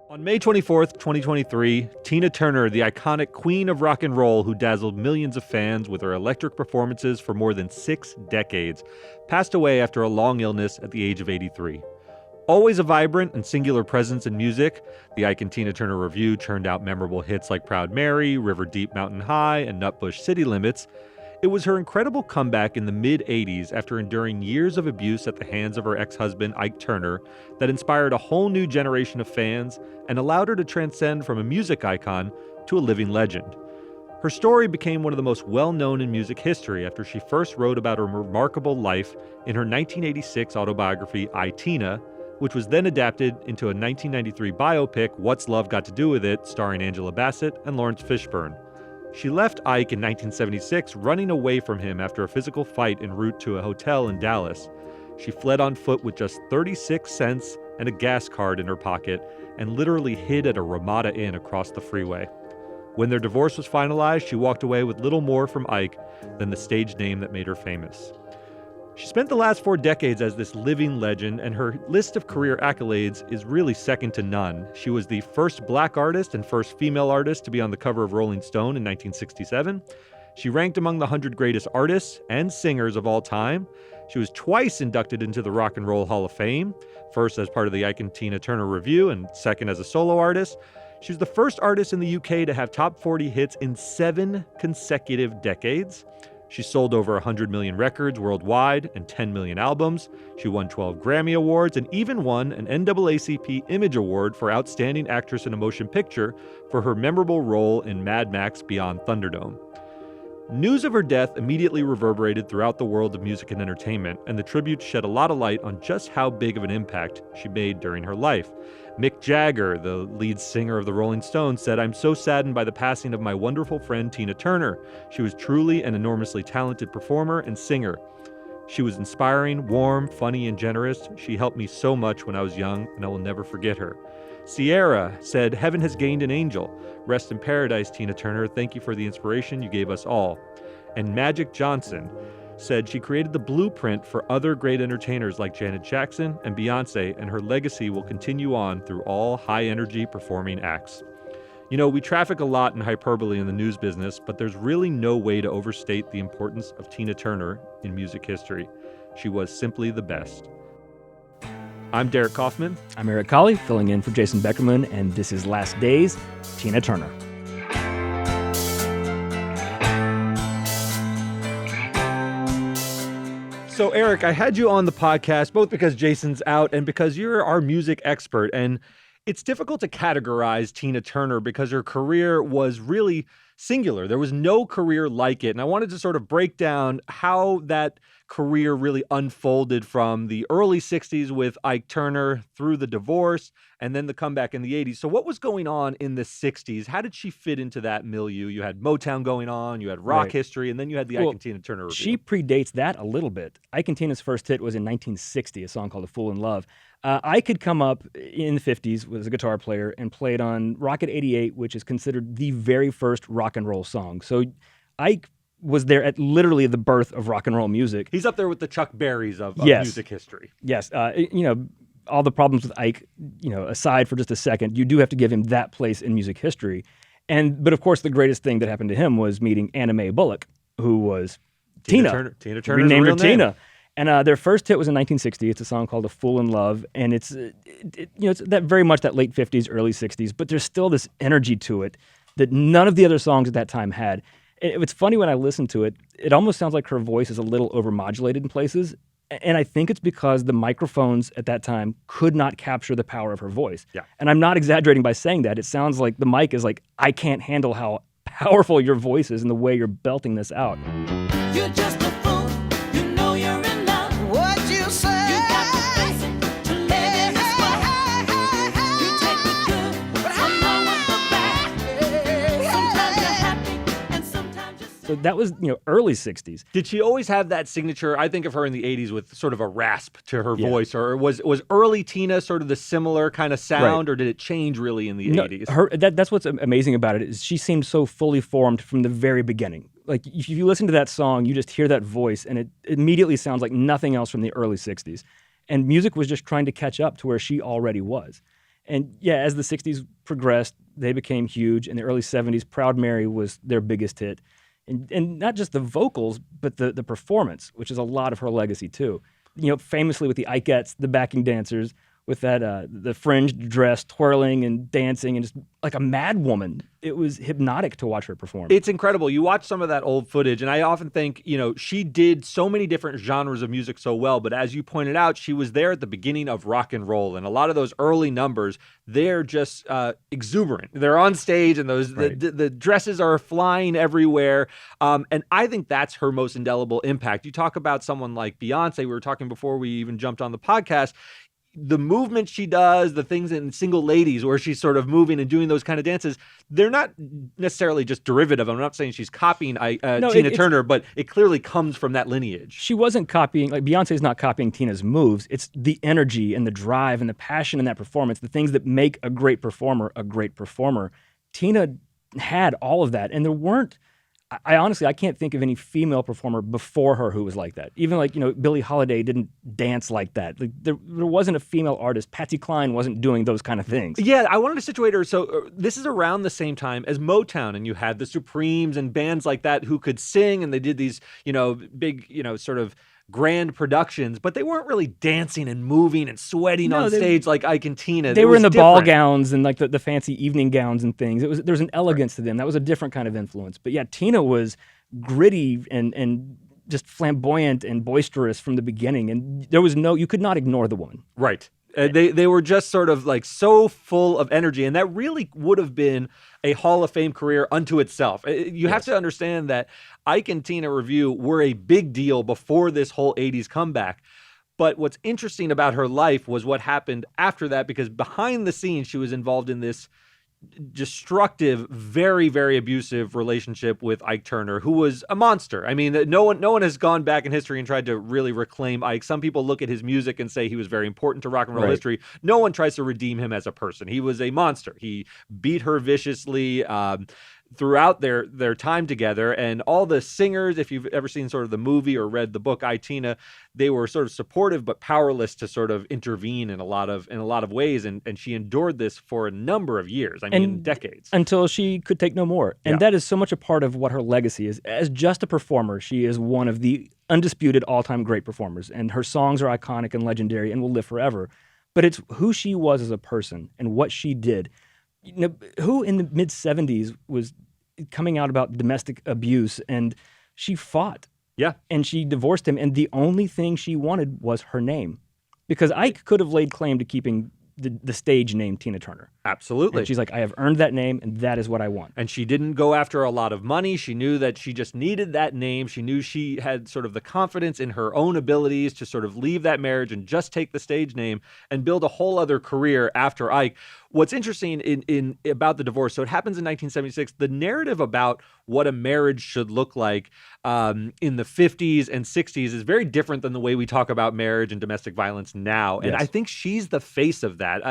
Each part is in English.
On May 24th, 2023, Tina Turner, the iconic queen of rock and roll who dazzled millions of fans with her electric performances for more than 6 decades, passed away after a long illness at the age of 83. Always a vibrant and singular presence in music, the Ike and Tina Turner Revue churned out memorable hits like Proud Mary, River Deep Mountain High, and Nutbush City Limits. It was her incredible comeback in the mid-'80s after enduring years of abuse at the hands of her ex-husband Ike Turner that inspired a whole new generation of fans and allowed her to transcend from a music icon to a living legend. Her story became one of the most well-known in music history after she first wrote about her remarkable life in her 1986 autobiography, I, Tina, which was then adapted into a 1993 biopic, What's Love Got to Do With It, starring Angela Bassett and Lawrence Fishburne. She left Ike in 1976, running away from him after a physical fight en route to a hotel in Dallas. She fled on foot with just 36 cents and a gas card in her pocket and literally hid at a Ramada Inn across the freeway. When their divorce was finalized, she walked away with little more from Ike than the stage name that made her famous. She spent the last 4 decades as this living legend, and her list of career accolades is really second to none. She was the first black artist and first female artist to be on the cover of Rolling Stone in 1967. She ranked among the 100 greatest artists and singers of all time. She was twice inducted into the Rock and Roll Hall of Fame, first as part of the Ike and Tina Turner Revue and second as a solo artist. She was the first artist in the UK to have top 40 hits in 7 consecutive decades. She sold over 100 million records worldwide and 10 million albums. She won 12 Grammy Awards and even won an NAACP Image Award for Outstanding Actress in a Motion Picture for her memorable role in Mad Max Beyond Thunderdome. News of her death immediately reverberated throughout the world of music and entertainment, and the tribute shed a lot of light on just how big of an impact she made during her life. Mick Jagger, the lead singer of the Rolling Stones, said, "I'm so saddened by the passing of my wonderful friend Tina Turner. She was truly an enormously talented performer and singer. She was inspiring, warm, funny, and generous. She helped me so much when I was young, and I will never forget her." Sierra said, "Heaven has gained an angel. Rest in paradise, Tina Turner. Thank you for the inspiration you gave us all." And Magic Johnson said she created the blueprint for other great entertainers like Janet Jackson and Beyonce, and her legacy will continue on through all high-energy performing acts. You know, we traffic a lot in hyperbole in the news business, but there's really no way to overstate the importance of Tina Turner in music history. She was simply the best. I'm Derek Kaufman. I'm Eric Colley, filling in for Jason Beckerman, and this is Last Days, Tina Turner. So, Eric, I had you on the podcast both because Jason's out and because you're our music expert. And it's difficult to categorize Tina Turner because her career was really singular. There was no career like it. And I wanted to sort of break down how that career really unfolded from the early 60s with Ike Turner through the divorce and then the comeback in the 80s. So what was going on in the 60s? How did she fit into that milieu? You had Motown going on, you had rock history, and then you had the Ike and Tina Turner Revue. She predates that a little bit. Ike and Tina's first hit was in 1960, a song called A Fool in Love. Ike had come up in the 50s, was a guitar player, and played on Rocket 88, which is considered the very first rock and roll song. So Ike was there at literally the birth of rock and roll music. He's up there with the Chuck Berrys of music history. Yes. All the problems with Ike, aside for just a second, you do have to give him that place in music history. But of course, the greatest thing that happened to him was meeting Anna Mae Bullock, who was Tina Turner's renamed her Tina. And their first hit was in 1960. It's a song called "A Fool in Love," and it's that very much that late 50s, early 60s. But there's still this energy to it that none of the other songs at that time had. It's funny when I listen to it; it almost sounds like her voice is a little overmodulated in places. And I think it's because the microphones at that time could not capture the power of her voice. Yeah. And I'm not exaggerating by saying that. It sounds like the mic is like, I can't handle how powerful your voice is and the way you're belting this out. You're just a fool, you know you're in love. What you say? You got to face it, to live in this world. You take the good, but I know what the bad. Sometimes you're happy, and sometimes you're sad. So that was, early 60s. Did she always have that signature? I think of her in the 80s with sort of a rasp to her Yeah. voice, or was early Tina sort of the similar kind of sound, or did it change really in the 80s? That's what's amazing about it is she seemed so fully formed from the very beginning. Like, if you listen to that song, you just hear that voice, and it immediately sounds like nothing else from the early 60s. And music was just trying to catch up to where she already was. And yeah, as the 60s progressed, they became huge. In the early 70s, Proud Mary was their biggest hit. And not just the vocals, but the performance, which is a lot of her legacy too. Famously with the Ikeettes, the backing dancers, with that the fringed dress, twirling and dancing, and just like a mad woman. It was hypnotic to watch her perform. It's incredible. You watch some of that old footage, and I often think, she did so many different genres of music so well, but as you pointed out, she was there at the beginning of rock and roll, and a lot of those early numbers, they're just exuberant. They're on stage, and the dresses are flying everywhere, and I think that's her most indelible impact. You talk about someone like Beyonce, we were talking before we even jumped on the podcast, the movement she does, the things in Single Ladies where she's sort of moving and doing those kind of dances, they're not necessarily just derivative. I'm not saying she's copying Tina Turner, but it clearly comes from that lineage. She wasn't copying, like Beyonce's not copying Tina's moves. It's the energy and the drive and the passion in that performance, the things that make a great performer a great performer. Tina had all of that, and there weren't, I honestly can't think of any female performer before her who was like that. Even Billie Holiday didn't dance like that. Like there wasn't a female artist. Patsy Cline wasn't doing those kind of things. Yeah, I wanted to situate her. So this is around the same time as Motown, and you had the Supremes and bands like that who could sing, and they did these, big, sort of grand productions, but they weren't really dancing and moving and sweating on stage like Ike and Tina. They were in the ball gowns and like the fancy evening gowns and things. There's an elegance to them. That was a different kind of influence. But yeah, Tina was gritty and just flamboyant and boisterous from the beginning. And you could not ignore the woman. Right. They were just sort of like so full of energy, and that really would have been a Hall of Fame career unto itself. You have to understand that Ike and Tina Revue were a big deal before this whole 80s comeback. But what's interesting about her life was what happened after that, because behind the scenes, she was involved in this destructive, very, very abusive relationship with Ike Turner, who was a monster. I mean, no one has gone back in history and tried to really reclaim Ike. Some people look at his music and say he was very important to rock and roll history. No one tries to redeem him as a person. He was a monster. He beat her viciously throughout their time together, and all the singers, if you've ever seen sort of the movie or read the book I, Tina, they were sort of supportive but powerless to sort of intervene in a lot of ways, and she endured this for a number of years. I mean, decades. Until she could take no more. And that is so much a part of what her legacy is. As just a performer, she is one of the undisputed all-time great performers, and her songs are iconic and legendary and will live forever. But it's who she was as a person and what she did. Who in the mid-70s was coming out about domestic abuse, and she fought. Yeah. And she divorced him, and the only thing she wanted was her name. Because Ike could have laid claim to keeping the stage name Tina Turner. Absolutely. And she's like, I have earned that name, and that is what I want. And she didn't go after a lot of money. She knew that she just needed that name. She knew she had sort of the confidence in her own abilities to sort of leave that marriage and just take the stage name and build a whole other career after Ike. What's interesting in about the divorce, so it happens in 1976, the narrative about what a marriage should look like in the 50s and 60s is very different than the way we talk about marriage and domestic violence now. And I think she's the face of that.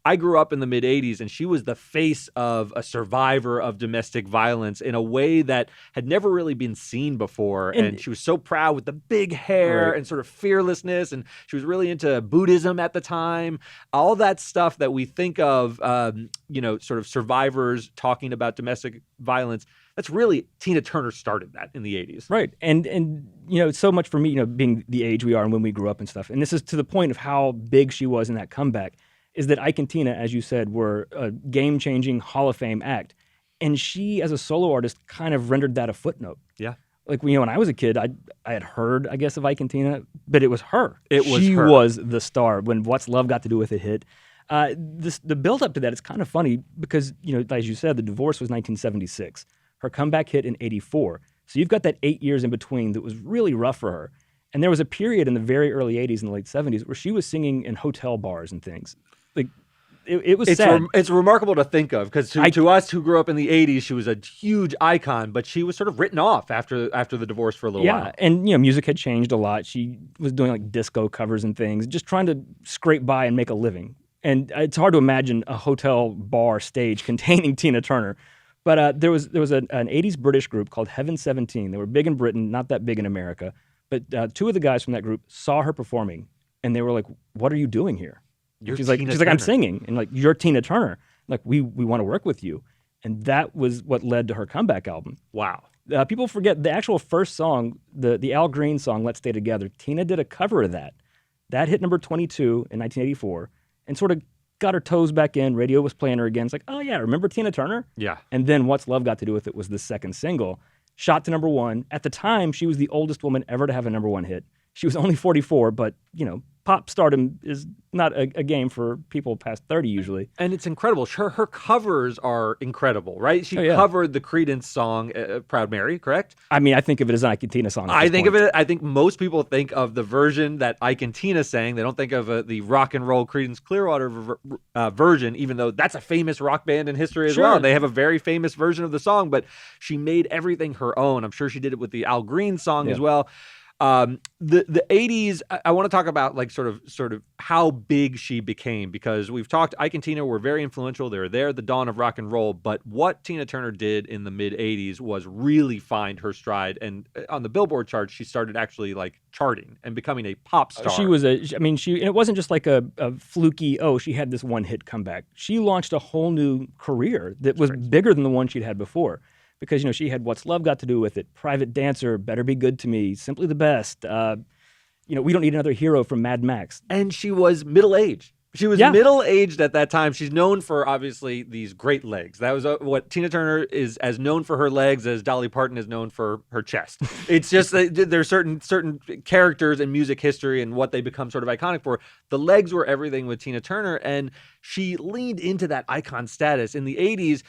I grew up in the mid-'80s, and she was the face of a survivor of domestic violence in a way that had never really been seen before. And she was so proud with the big hair and sort of fearlessness, and she was really into Buddhism at the time. All that stuff that we think of, sort of survivors talking about domestic violence, that's really, Tina Turner started that in the 80s. Right. And so much for me, being the age we are and when we grew up and stuff. And this is to the point of how big she was in that comeback, is that Ike and Tina, as you said, were a game-changing Hall of Fame act. And she, as a solo artist, kind of rendered that a footnote. Yeah. Like, when I was a kid, I had heard, I guess, of Ike and Tina, but it was her. She was the star. When What's Love Got to Do with It hit, the build-up to that is kind of funny because, as you said, the divorce was 1976. Her comeback hit in 84. So you've got that 8 years in between that was really rough for her. And there was a period in the very early 80s and the late 70s where she was singing in hotel bars and things. Like, it was sad. It's remarkable to think of, because to us who grew up in the 80s, she was a huge icon, but she was sort of written off after the divorce for a little while. Yeah, and music had changed a lot. She was doing like disco covers and things, just trying to scrape by and make a living. And it's hard to imagine a hotel bar stage containing Tina Turner. But there was an 80s British group called Heaven 17. They were big in Britain, not that big in America. But two of the guys from that group saw her performing, and they were like, what are you doing here? You're she's Tina like, I'm Turner. singing, and like, you're Tina Turner. Like, we want to work with you, and that was what led to her comeback album. Wow. People forget the actual first song, the Al Green song, "Let's Stay Together." Tina did a cover of that. That hit number 22 in 1984, and sort of got her toes back in. Radio was playing her again. It's like, oh yeah, remember Tina Turner? Yeah. And then "What's Love Got to Do with It" was the second single, shot to number 1. At the time, she was the oldest woman ever to have a number 1 hit. She was only 44, but pop stardom is not a game for people past 30 usually. And it's incredible. Her covers are incredible, right? She Oh, yeah. covered the Creedence song "Proud Mary," correct? I mean, I think of it as an Ike and Tina song. I think most people think of the version that Ike and Tina sang. They don't think of the rock and roll Creedence Clearwater version, even though that's a famous rock band in history as Sure. well. They have a very famous version of the song, but she made everything her own. I'm sure she did it with the Al Green song as well. The 80s, I want to talk about like sort of how big she became, because we've talked, Ike and Tina were very influential. They were there at the dawn of rock and roll, but what Tina Turner did in the mid 80s was really find her stride. And on the Billboard charts, she started actually like charting and becoming a pop star. It wasn't just like a fluky, she had this one hit comeback. She launched a whole new career that was bigger than the one she'd had before. Because, she had "What's Love Got to Do with It," "Private Dancer," "Better Be Good to Me," "Simply the Best." "We Don't Need Another Hero" from Mad Max. And she was middle-aged. She was middle-aged at that time. She's known for, obviously, these great legs. That was what Tina Turner is as known for her legs as Dolly Parton is known for her chest. It's just that there's certain characters in music history and what they become sort of iconic for. The legs were everything with Tina Turner, and she leaned into that icon status. In the 80s,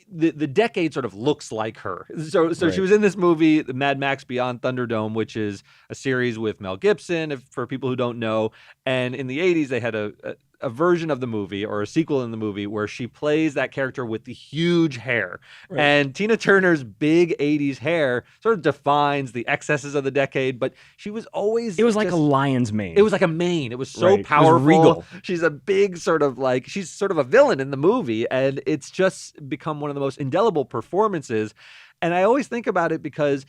the decade sort of looks like her. So Right. She was in this movie, the Mad Max Beyond Thunderdome, which is a series with Mel Gibson, for people who don't know. And in the 80s, they had a version of the movie, or a sequel in the movie, where she plays that character with the huge hair. Right. And Tina Turner's big 80s hair sort of defines the excesses of the decade, but she was always... It was like a lion's mane. It was like a mane. It was so Right. It was powerful. regal. She's a big she's sort of a villain in the movie, and it's just become one of the most indelible performances. And I always think about it because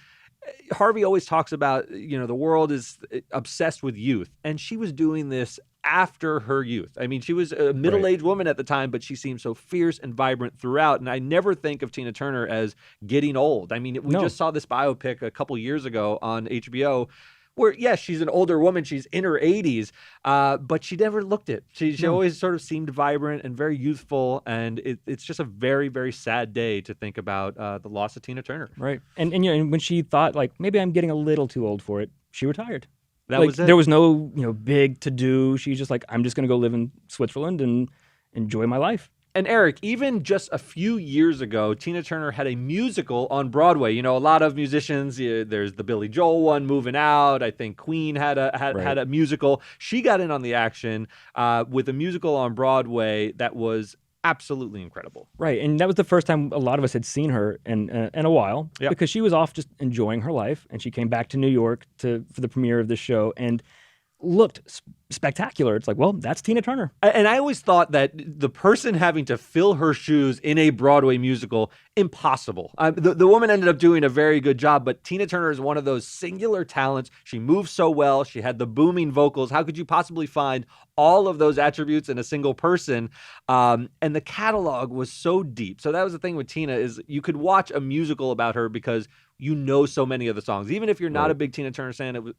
Harvey always talks about, the world is obsessed with youth, and she was doing this after her youth. I mean, she was a middle-aged woman at the time, but she seemed so fierce and vibrant throughout. And I never think of Tina Turner as getting old. I mean, we just saw this biopic a couple years ago on HBO where, yes, she's an older woman. She's in her 80s, but she never looked it. She always sort of seemed vibrant and very youthful. And it's just a very, very sad day to think about the loss of Tina Turner. Right. And when she thought, like, maybe I'm getting a little too old for it, she retired. That was it. There was no, big to do. She's just like, I'm just going to go live in Switzerland and enjoy my life. And Eric, even just a few years ago, Tina Turner had a musical on Broadway. A lot of musicians, there's the Billy Joel one, Moving Out. I think Queen had a musical. She got in on the action with a musical on Broadway that was absolutely incredible. Right, and that was the first time a lot of us had seen her in a while, because she was off just enjoying her life, and she came back to New York for the premiere of the show and looked spectacular. It's like, well, that's Tina Turner. And I always thought that the person having to fill her shoes in a Broadway musical, impossible. The woman ended up doing a very good job, but Tina Turner is one of those singular talents. She moves so well. She had the booming vocals. How could you possibly find all of those attributes in a single person? And the catalog was so deep. So that was the thing with Tina, is you could watch a musical about her because so many of the songs. Even if you're not a big Tina Turner fan,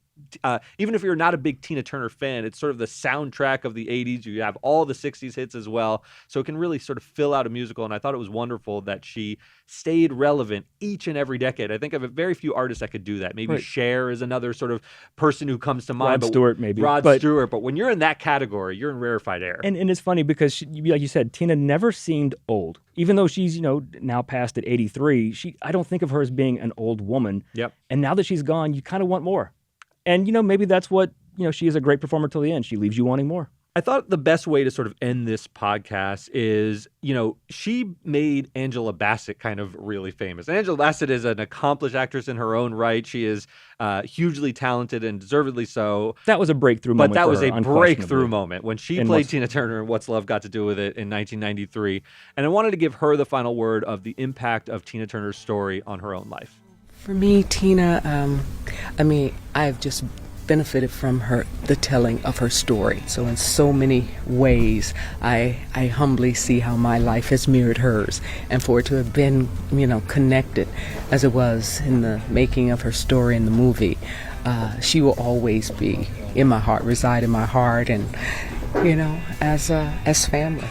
even if you're not a big Tina Turner fan, it's sort of the soundtrack of the 80s. You have all the 60s hits as well. So it can really sort of fill out a musical. And I thought it was wonderful that she stayed relevant each and every decade. I think of very few artists that could do that. Maybe Cher is another sort of person who comes to mind. Rod Stewart, maybe. Rod Stewart. But when you're in that category, you're in rarefied air. And it's funny because, like you said, Tina never seemed old. Even though she's, now past at 83, I don't think of her as being an old woman. Yep. And now that she's gone, you kind of want more. And, maybe that's what, she is a great performer till the end. She leaves you wanting more. I thought the best way to sort of end this podcast is, she made Angela Bassett kind of really famous. Angela Bassett is an accomplished actress in her own right. She is hugely talented and deservedly so. That was a breakthrough moment. But that for was her, a breakthrough moment when she played Tina Turner in What's Love Got to Do with It in 1993. And I wanted to give her the final word of the impact of Tina Turner's story on her own life. For me, Tina, I've just benefited from the telling of her story. So in so many ways, I humbly see how my life has mirrored hers, and for it to have been, connected as it was in the making of her story in the movie, she will always be in my heart, reside in my heart, and as family.